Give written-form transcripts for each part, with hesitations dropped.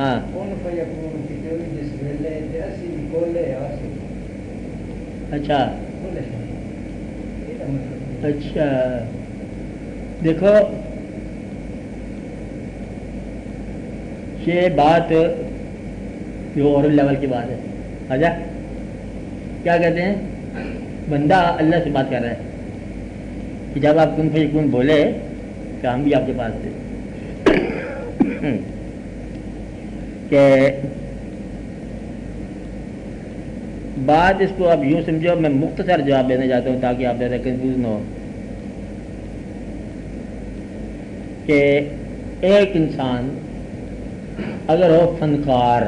ہاں اچھا اچھا دیکھو یہ بات جو اور لیول کی بات ہے. آجا کیا کہتے ہیں بندہ اللہ سے بات کر رہا ہے کہ جب آپ کن فیکون بولے کہ ہم بھی آپ کے پاس تھے کہ بات اس کو اب یوں سمجھو. میں مختصر جواب دینا چاہتا ہوں تاکہ آپ زیادہ کنفیوز نہ ہو کہ ایک انسان اگر ہو فنکار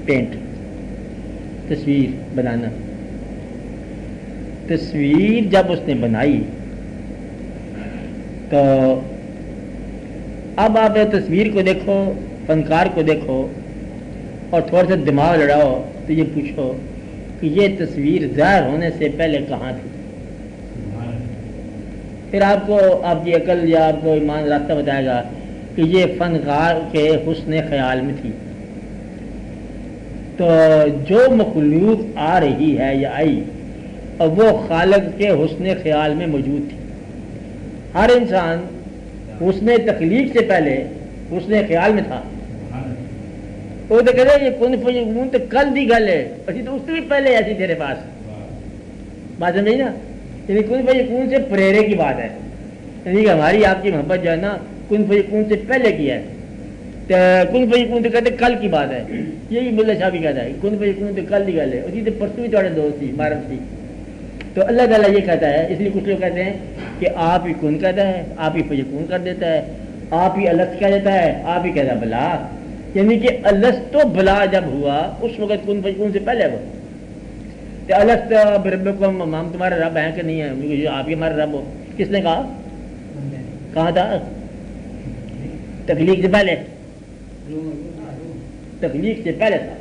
پینٹ تصویر بنانا, تصویر جب اس نے بنائی تو اب آپ تصویر کو دیکھو, فنکار کو دیکھو اور تھوڑا سا دماغ لڑاؤ تو یہ پوچھو کہ یہ تصویر ظاہر ہونے سے پہلے کہاں تھی. پھر آپ کو آپ کی عقل یا آپ کو ایمان راستہ بتائے گا کہ یہ فنکار کے حسن خیال میں تھی. تو جو مخلوق آ رہی ہے یا آئی اور وہ خالق کے حسن خیال میں موجود تھی. ہر انسان حسن تخلیق سے پہلے حسن خیال میں تھا. وہ تو کہتے یہ کن فیکون تو کل دی گل ہے, اسی تو اس سے بھی پہلے ایسی تیرے پاس بات سمجھی نا. یعنی کن فیکون سے پریرے کی بات ہے, یعنی کہ ہماری آپ کی محبت جو ہے نا کن فیکون سے پہلے کی ہے. کن فیکون تو کہتے کل کی بات ہے. یہی ملا شاہ بھی کہتا ہے کن فیکون تو کل دی گل ہے, اسی تو پرسوں بھی تھوڑے دوست تھی مارم تھی. تو اللہ تعالیٰ یہ کہتا ہے, اس لیے کچھ لوگ کہتے ہیں کہ آپ ہی کن کہتا ہے, آپ ہی فیکون کر دیتا ہے, آپ ہی الست کہہ دیتا ہے, آپ ہی کہتا ہے بلا. یعنی کہ الست تو بلا جب ہوا اس وقت کن فیکون سے پہلے ہوا. کہ الست بربکم, ہم تمہارا رب ہیں کہ نہیں ہے, آپ ہی ہمارا رب ہو. کس نے کہا, کہاں تھا تخلیق سے پہلے, تخلیق سے پہلے تھا.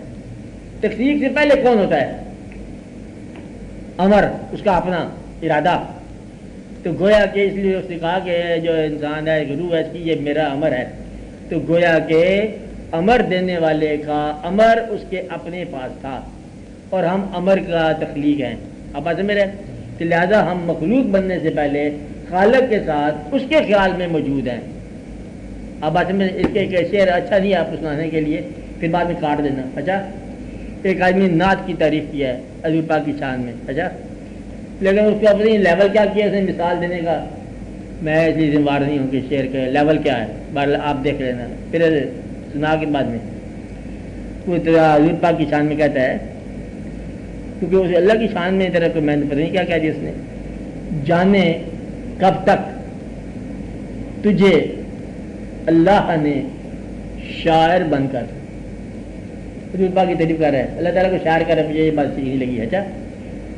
تخلیق سے پہلے کون ہوتا ہے, امر, اس کا اپنا ارادہ. تو گویا کہ اس لیے اس نے کہا کہ جو انسان ہے روح ہے اس کی یہ میرا امر ہے. تو گویا کہ امر دینے والے کا امر اس کے اپنے پاس تھا اور ہم امر کا تخلیق ہیں. اب بات میرے تو لہذا ہم مخلوق بننے سے پہلے خالق کے ساتھ اس کے خیال میں موجود ہیں. اب بات میں اس کے ایک شعر اچھا نہیں آپ کو سنانے کے لیے, پھر بعد میں کاٹ دینا. اچھا ایک آدمی نعت کی تعریف کیا ہے حضور پاک کی شان میں, اچھا لیکن اس کا اپنی لیول کیا کیا اسے مثال دینے کا, میں اس لیے ذمہ دار نہیں ہوں کہ شعر کا لیول کیا ہے. بہرحال آپ دیکھ لینا, پھر سنا کے بعد میں وہ طرح حضور پاک کی شان میں کہتا ہے, کیونکہ اسے اللہ کی شان میں طرح کو میں نے پتہ نہیں کیا کہہ دیا اس نے, جانے کب تک تجھے اللہ نے شاعر بن کر. حضور پاک کی تعریف کر رہا ہے, اللہ تعالیٰ کو شاعر کر رہا ہے. مجھے یہ بات صحیح لگی. اچھا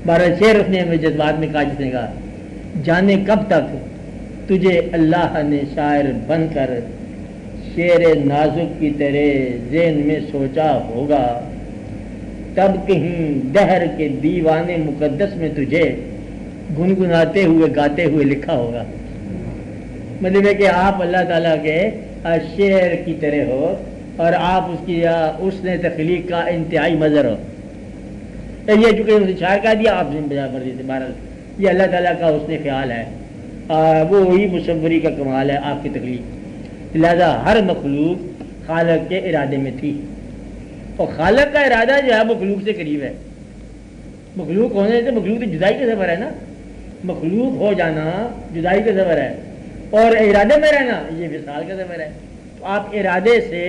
بہرحال شعر اس نے جذبات میں کہا, جس نے کہا جانے کب تک تجھے اللہ نے شاعر بن کر شعر نازک کی طرح ذہن میں سوچا ہوگا, تب کہیں دہر کے دیوانے مقدس میں تجھے گنگناتے ہوئے گاتے ہوئے لکھا ہوگا. مطلب ہے کہ آپ اللہ تعالیٰ کے شعر کی طرح ہو اور آپ اس کی اس نے تخلیق کا انتہائی مظہر ہو. یہ چونکہ اسے شاعر کہہ دیا آپ نے بجا کر دیتے. بہرحال یہ اللہ تعالیٰ کا اس نے خیال ہے, وہی مصوری کا کمال ہے آپ کی تخلیق. لہذا ہر مخلوق خالق کے ارادے میں تھی, اور خالق کا ارادہ جو ہے مخلوق سے قریب ہے. مخلوق ہونے سے مخلوق تو جدائی کا سفر ہے نا, مخلوق ہو جانا جدائی کا سفر ہے, اور ارادے میں رہنا یہ وصال کا سفر ہے. تو آپ ارادے سے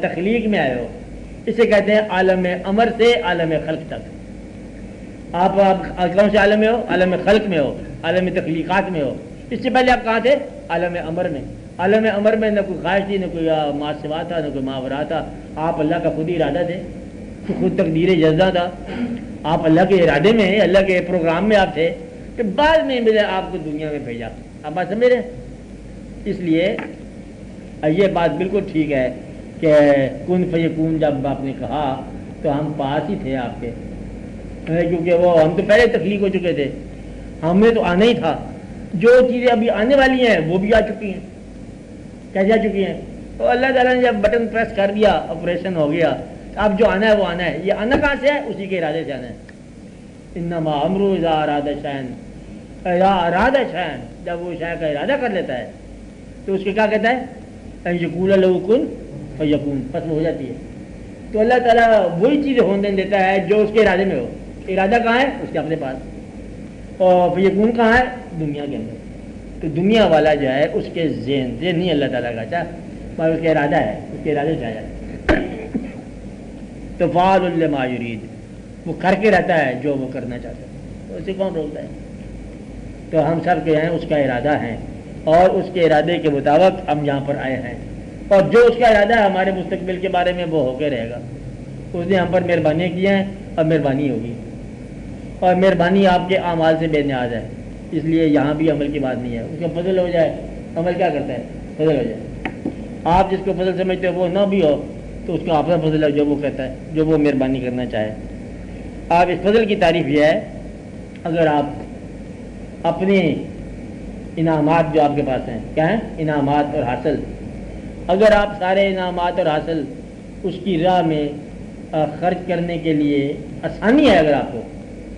تخلیق میں آئے ہو, اسے کہتے ہیں عالم امر سے عالم خلق تک. آپ کون سے عالم میں ہو, عالم خلق میں ہو, عالم تخلیقات میں ہو. اس سے پہلے آپ کہاں تھے, عالم امر میں. عالم امر میں نہ کوئی خواہش تھی, نہ کوئی ما سوا تھا, نہ کوئی ماورا تھا. آپ اللہ کا خود ہی ارادہ تھے, خود تقدیر جزا تھا. آپ اللہ کے ارادے میں, اللہ کے پروگرام میں آپ تھے, کہ بعد میں ملے آپ کو دنیا میں بھیجا. آپ بات سمجھ رہے. اس لیے یہ بات بالکل ٹھیک ہے کہ کن فیکون جب آپ نے کہا تو ہم پاس ہی تھے آپ کے, کیونکہ وہ ہم تو پہلے تخلیق ہو چکے تھے, ہمیں تو آنا ہی تھا. جو چیزیں ابھی آنے والی ہیں وہ بھی آ چکی ہیں. کیسے آ چکی ہیں, تو اللہ تعالیٰ نے جب بٹن پریس کر دیا آپریشن ہو گیا اب جو آنا ہے وہ آنا ہے. یہ آنا کہاں سے ہے؟ اسی کے ارادے سے آنا ہے. انما امرو اذا اراد شیئا اذا اراد شیئا جب وہ شے کا ارادہ کر لیتا ہے تو اس کے کیا کہتا ہے ان یقول له کن فیکون بس ہو جاتی ہے. تو اللہ تعالیٰ وہی چیزیں ہونے دیتا ہے جو اس کے ارادے میں ہو. ارادہ کہاں ہے؟ اس کے اپنے پاس. اور فیکون کہاں ہے؟ دنیا کے اندر. تو دنیا والا جو ہے اس کے ذہن نہیں اللہ تعالیٰ کا چاہ پر اس کا ارادہ ہے, اس کے ارادے سے آ جاتا ہے. تو فعال لما یرید وہ کر کے رہتا ہے جو وہ کرنا چاہتا ہے. اسے کون روکتا ہے؟ تو ہم سب کے ہیں اس کا ارادہ ہے اور اس کے ارادے کے مطابق ہم یہاں پر آئے ہیں. اور جو اس کا ارادہ ہے ہمارے مستقبل کے بارے میں وہ ہو کے رہے گا. اس نے ہم پر مہربانی کی ہیں اور مہربانی ہوگی. اور مہربانی آپ کے اعمال سے بے نیاز ہے, اس لیے یہاں بھی عمل کی بات نہیں ہے. اس کا فضل ہو جائے, عمل کیا کرتا ہے؟ فضل ہو جائے. آپ جس کو فضل سمجھتے ہو وہ نہ بھی ہو تو اس کا اپنا فضل ہے جو وہ کہتا ہے, جو وہ مہربانی کرنا چاہے. آپ اس فضل کی تعریف یہ ہے اگر آپ اپنے انعامات جو آپ کے پاس ہیں, کیا ہیں انعامات اور حاصل, اگر آپ سارے انعامات اور حاصل اس کی راہ میں خرچ کرنے کے لیے آسانی ہے اگر آپ کو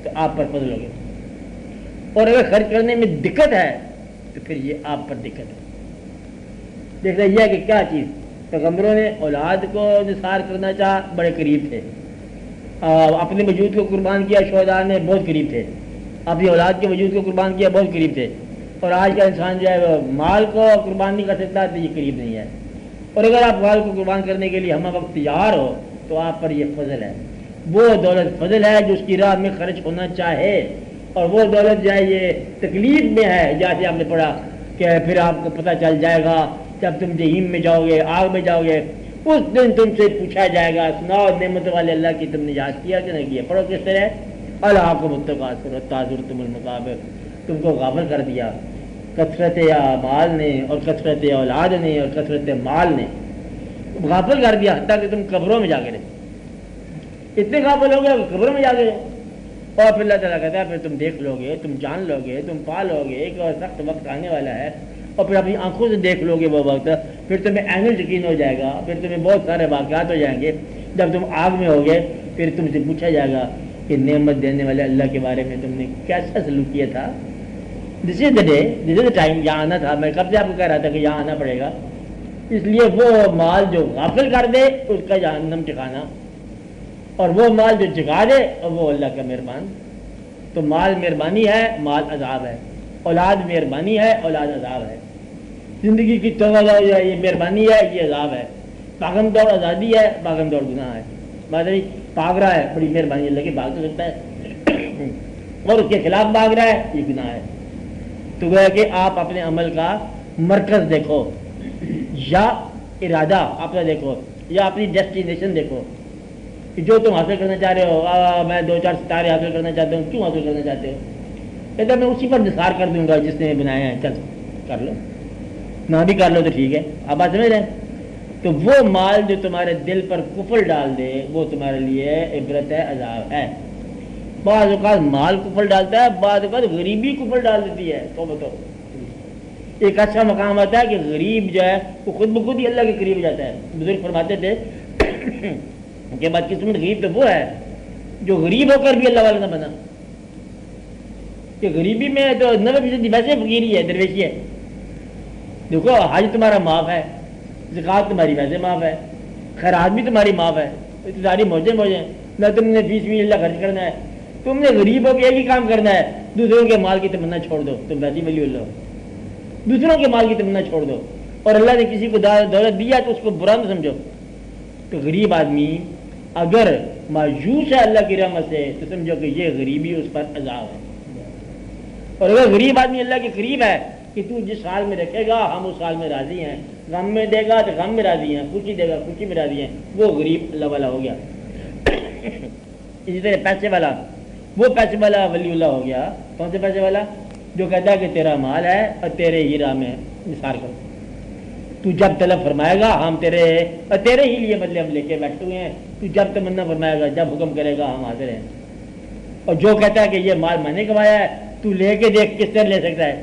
تو آپ پر فضل ہوگا. اور اگر خرچ کرنے میں دقت ہے تو پھر یہ آپ پر دقت ہے. دیکھ رہے یہ ہے کہ کیا چیز پیغمبروں نے اولاد کو نثار کرنا چاہا, بڑے قریب تھے. اپنے وجود کو قربان کیا, شہداء نے بہت قریب تھے. اپنی اولاد کے وجود کو قربان کیا, بہت قریب تھے. اور آج کا انسان جو ہے وہ مال کو قربان نہیں کر سکتا تو یہ قریب نہیں ہے. اور اگر آپ مال کو قربان کرنے کے لیے ہم وقت تیار ہو تو آپ پر یہ فضل ہے. وہ دولت فضل ہے جو اس کی راہ میں خرچ ہونا چاہے, اور وہ دولت جو ہے یہ تکلیف میں ہے. جیسے آپ نے پڑھا کہ پھر آپ کو پتہ چل جائے گا جب تم جہنم میں جاؤ گے, آگ میں جاؤ گے, اس دن تم سے پوچھا جائے گا سناؤ نعمت والے اللہ کی تم نے یاد کیا کہ نہیں کیا. پڑھو کس طرح الہاکم التکاثر حتی زرتم المقابر, تم کو غافل کر دیا کثرت اعمال نے اور کثرت اولاد نے اور کثرت مال نے, غافل کر دیا حتیٰ کہ تم قبروں میں جا کے رہے. اتنے غافل ہو گئے قبروں میں جا کے. اور پھر اللہ تعالیٰ کہتا ہے پھر تم دیکھ لو گے, تم جان لو گے, تم پا لو گے, ایک اور سخت وقت آنے والا ہے اور پھر اپنی آنکھوں سے دیکھ لو گے وہ وقت. پھر تمہیں عین یقین ہو جائے گا, پھر تمہیں بہت سارے واقعات ہو جائیں گے. جب تم آگ میں ہوگے پھر تم سے پوچھا جائے گا کہ نعمت دینے والے اللہ کے بارے میں تم نے کیسا سلوک کیا تھا. This is the day, this is the time. یہاں آنا تھا, میں کب سے آپ کو کہہ رہا تھا کہ یہاں آنا پڑے گا. اس لیے وہ مال جو غافل کر دے اس کا جہنم ٹھکانا, اور وہ مال جو جگا دے اور وہ اللہ کا مہربان. تو مال مہربانی ہے, مال عذاب ہے. اولاد مہربانی ہے, اولاد عذاب ہے. زندگی کی توجہ جو ہے یہ مہربانی ہے, یہ عذاب ہے. پاگم دوڑ آزادی ہے, پاگم دوڑ گناہ ہے. بات نہیں, بھاگ رہا ہے بڑی مہربانی اللہ کی, بھاگ تو سکتا ہے, اور اس کے خلاف بھاگ رہا ہے یہ گناہ ہے. تو گویا کہ آپ اپنے عمل کا مرکز دیکھو یا ارادہ اپنا دیکھو یا اپنی ڈیسٹینیشن دیکھو کہ جو تم حاصل کرنا چاہ رہے ہو. میں 2-4 ستارے حاصل کرنا چاہتا ہوں. کیوں حاصل کرنا چاہتے ہو؟ کہتا میں اسی پر نثار کر دوں گا جس نے بنایا ہے. چل کر لو, نہ بھی کر لو تو ٹھیک ہے. آپ بات سمجھ رہے ہیں؟ تو وہ مال جو تمہارے دل پر کفر ڈال دے وہ تمہارے لیے عبرت ہے, عذاب ہے. بعض اوقات مال کفر ڈالتا ہے, بعض اوقات غریبی کفر ڈال دیتی ہے. تو بتاؤ, ایک اچھا مقام آتا ہے کہ غریب جو ہے وہ خود بخود ہی اللہ کے قریب ہو جاتا ہے. بزرگ فرماتے تھے کہ بدقسمت غریب تو وہ ہے جو غریب ہو کر بھی اللہ والا نہ بنا. کہ غریبی میں تو 90% ویسے فقیری ہے, درویشی ہے. دیکھو حج تمہارا معاف ہے, زکوٰۃ تمہاری ویسے معاف ہے, خیرات بھی تمہاری معاف ہے, اتنی ساری موجیں نہ تم نے فیس بھی اللہ خرچ کرنا ہے. تم نے غریب ہو کے ایک ہی کام کرنا ہے, دوسروں کے مال کی تمنا چھوڑ دو. تم ویسی ولی اللہ, دوسروں کے مال کی تمنا چھوڑ دو. اور اللہ نے کسی کو دولت دیا تو اس کو برا نہ سمجھو. تو غریب آدمی اگر مایوس ہے اللہ کی رحمت سے تو سمجھو کہ یہ غریبی اس پر عذاب ہے. اور اگر غریب آدمی اللہ کے قریب ہے کہ تو جس حال میں رکھے گا ہم اس حال میں راضی ہیں, غم میں دے گا تو غم میں راضی ہیں, خوشی دے گا خوشی میں راضی ہیں, وہ غریب اللہ والا ہو گیا. اسی طرح پیسے والا, وہ پیسے والا ولی اللہ ہو گیا. کون سے پیسے والا؟ جو کہتا ہے کہ تیرا مال ہے اور تیرے ہی راہ میں نثار کرو. تو جب طلب فرمائے گا ہم تیرے ہی لیے بدلے ہم لے کے بیٹھے ہوئے ہیں. تو جب تمنا فرمائے گا, جب حکم کرے گا ہم حاضر ہیں. اور جو کہتا ہے کہ یہ مال میں نے کمایا ہے, تو لے کے دیکھ کس طرح لے سکتا ہے.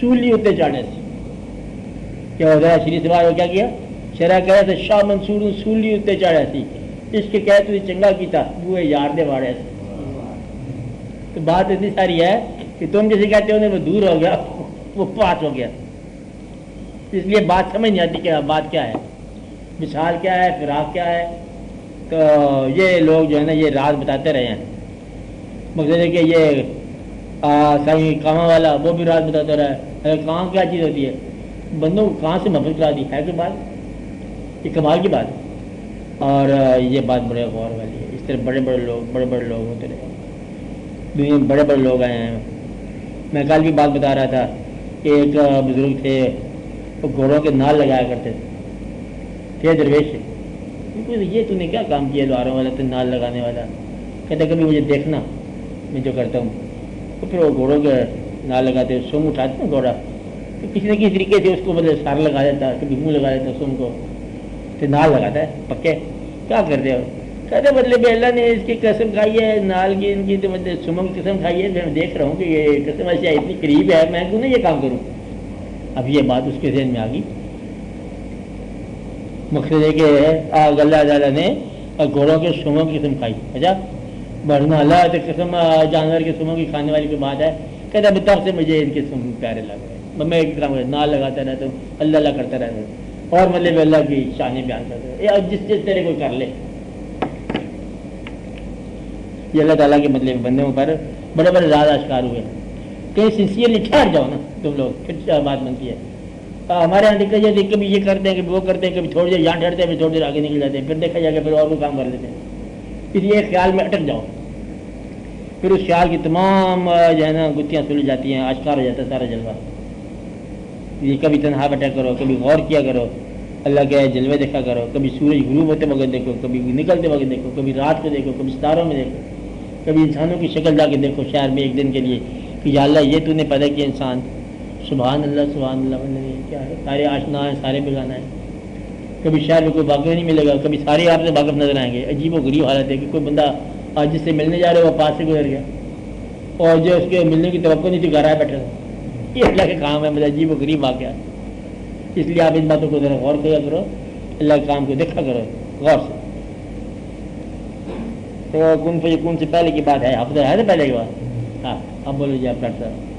سولی اتنے چاڑے سی کیا ہو رہا شری سوال کیا کیا شرح کہہ رہے شاہ منصور سولی اتنے چاڑیا سی اس کے کہہ تو چنگا کیتا وہ یار دے واڑے سی. تو بات اتنی ساری ہے کہ تم جیسے کہتے ہو وہ دور ہو گیا وہ پاس ہو گیا. اس لیے بات سمجھ نہیں آتی کہ بات کیا ہے, مثال کیا ہے, فراق کیا ہے. تو یہ لوگ جو ہے نا یہ راز بتاتے رہے ہیں. مقصد ہے کہ یہ صحیح کاموں والا وہ بھی راز بتاتا رہا ہے. کام کیا چیز ہوتی ہے, بندوں کو کہاں سے محبت کرا دی ہے کہ بات یہ کمال کی بات ہے. اور یہ بات بڑے غور والی ہے. اس طرح بڑے بڑے لوگ ہوتے رہے دنیا میں, بڑے بڑے لوگ آئے ہیں. میں کل بھی بات بتا رہا تھا کہ ایک بزرگ تھے وہ گھوڑوں کے نال لگایا کرتے تھے درویش. یہ تو نے کیا کام کیا لوہاروں والا تو نال لگانے والا. کہتے کبھی مجھے دیکھنا میں جو کرتا ہوں. تو پھر وہ گھوڑوں کے نال لگاتے سوم اٹھاتے نا گھوڑا تو کسی نہ کسی طریقے سے اس کو مطلب سار لگا دیتا, کبھی منہ لگا دیتا سوم کو, تو نال لگاتا ہے پکے. کیا کرتے ہو, کہتے مطلب اللہ نے اس کی قسم کھائی ہے نال کی, ان کی تو مطلب سمم کی قسم کھائی ہے. میں دیکھ رہا ہوں کہ یہ قسم ایسی اتنی قریب ہے, میں کیوں نہیں یہ کام کروں. اب یہ بات اس کے ذہن میں آ گئی. مقصد ہے کہ اللہ تعالیٰ نے گھوڑوں کے سمم کی قسم کھائی. اچھا بڑھنا اللہ تو قسم جانور کے سمم کی کھانے والی کوئی بات ہے. کہتا اب تب سے مجھے ان کے سم پیارے لگ رہے ہیں. میں ایک طرح نال لگاتا رہتا ہوں, اللہ اللہ کرتا رہتا ہوں اور مطلب اللہ کی شانیں بیان کرتا ہوں. یہ جس طرح کوئی کر لے. یہ اللہ تعالیٰ کے مطلب بندوں پر بڑے بڑے زیادہ اشکار ہوئے. کہیں سنسیئرلی ٹھہر جاؤ نا تم لوگ, پھر بات بنتی ہے. ہمارے یہاں دیکھا جائے کبھی یہ کرتے ہیں کبھی وہ کرتے ہیں, کبھی تھوڑی دیر یہاں ٹھہرتے ہیں پھر تھوڑی دیر آگے نکل جاتے ہیں, پھر دیکھا جائے کہ پھر اور کوئی کام کر لیتے ہیں. پھر یہ خیال میں اٹک جاؤ, پھر اس خیال کی تمام جو ہے نا گتیاں سلجھ جاتی ہیں, اشکار ہو جاتا ہے سارا جلوہ. یہ کبھی تنہا بیٹھا کرو, کبھی غور کیا کرو, اللہ کے جلوے دیکھا کرو. کبھی سورج غروب ہوتے وقت دیکھو, کبھی نکلتے وقت دیکھو, کبھی رات کو دیکھو, کبھی ستاروں میں دیکھو, کبھی انسانوں کی شکل جا کے دیکھو شہر میں ایک دن کے لیے کہ یا اللہ یہ تو نے پیدا کیا انسان. سبحان اللہ کیا ہے, سارے آشنا ہیں سارے بیگانہ ہیں. کبھی شہر میں کوئی واقعہ نہیں ملے گا, کبھی سارے آپ سے واقف نظر آئیں گے. عجیب و غریب حالت ہے کہ کوئی بندہ آج جس سے ملنے جا رہے وہ پاس سے گزر گیا اور جو اس کے ملنے کی توقع نہیں تھی گھر آئے بیٹھے تھے. یہ اللہ کا کام ہے, مطلب عجیب و غریب واقعہ. اس لیے آپ ان باتوں کو ذرا غور کیا کرو, اللہ کے کام کو دیکھا کرو غور سے. تو کن سے پہلے کی بات ہے, آپ ہے پہلے کی بات. ہاں اب بولو جی آپ ڈاکٹر صاحب.